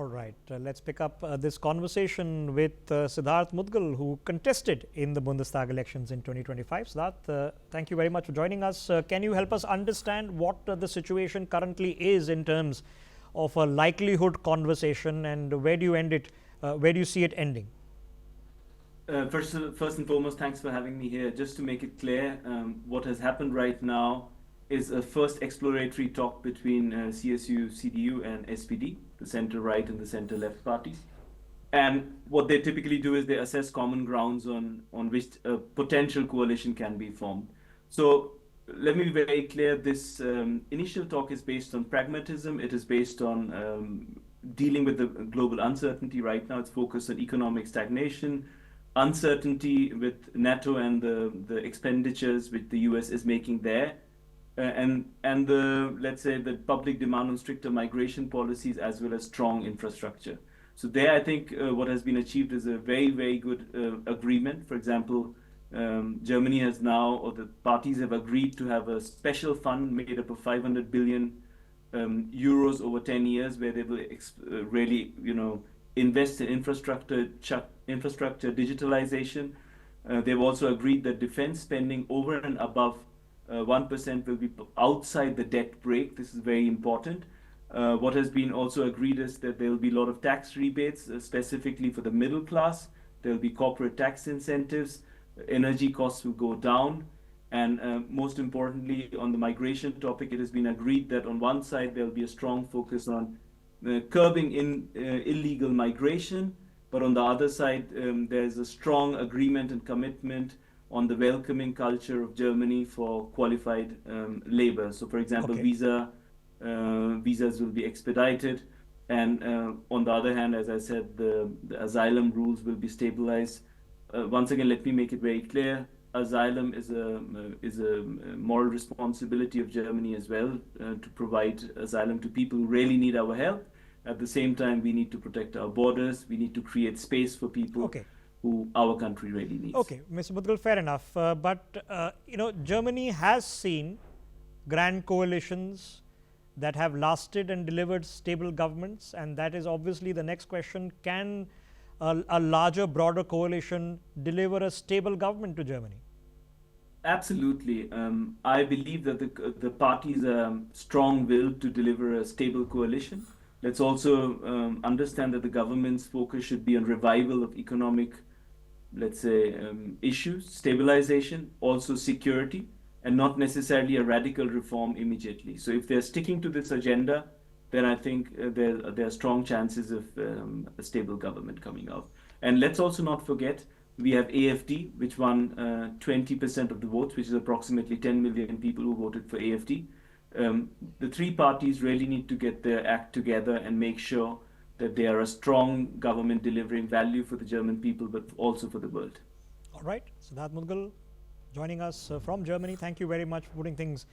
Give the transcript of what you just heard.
right, let's pick up this conversation with Siddharth Mudgal, who contested in the Bundestag elections in 2025. Siddharth, thank you very much for joining us. Can you help us understand what the situation currently is in terms of a likelihood conversation, and where do you end it? Where do you see it ending? First and foremost, thanks for having me here. Just to make it clear, what has happened right now is a first exploratory talk between CSU, CDU, and SPD, the center-right and the center-left parties. And what they typically do is they assess common grounds on which a potential coalition can be formed. So let me be very clear, this initial talk is based on pragmatism. It is based on dealing with the global uncertainty right now. It's focused on economic stagnation, uncertainty with NATO and the expenditures which the US is making there, and the, let's say, the public demand on stricter migration policies as well as strong infrastructure. So there, I think what has been achieved is a very, very good agreement. For example, Germany has now, or the parties have agreed to have a special fund made up of 500 billion euros over 10 years, where they will really, invest in infrastructure digitalization. They've also agreed that defense spending over and above 1% will be outside the debt break. This is very important. What has been also agreed is that there will be a lot of tax rebates, specifically for the middle class. There will be corporate tax incentives. Energy costs will go down. And most importantly, on the migration topic, it has been agreed that on one side, there will be a strong focus on curbing illegal migration. But on the other side, there's a strong agreement and commitment on the welcoming culture of Germany for qualified labor. So, for example, visas will be expedited. And on the other hand, as I said, the asylum rules will be stabilized. Once again, let me make it very clear. Asylum is a moral responsibility of Germany as well, to provide asylum to people who really need our help. At the same time, we need to protect our borders. We need to create space for people who our country really needs. Okay, Mr. Mudgal, fair enough. But Germany has seen grand coalitions that have lasted and delivered stable governments, and that is obviously the next question. Can a larger, broader coalition deliver a stable government to Germany? Absolutely. I believe that the parties are strong-willed to deliver a stable coalition. Let's also understand that the government's focus should be on revival of economic, let's say, issues, stabilization, also security, and not necessarily a radical reform immediately. So if they're sticking to this agenda, then I think there are strong chances of a stable government coming out. And let's also not forget, we have AFD, which won 20% of the votes, which is approximately 10 million people who voted for AFD. The three parties really need to get their act together and make sure that they are a strong government delivering value for the German people, but also for the world. All right. Siddharth Mudgal joining us from Germany. Thank you very much for putting things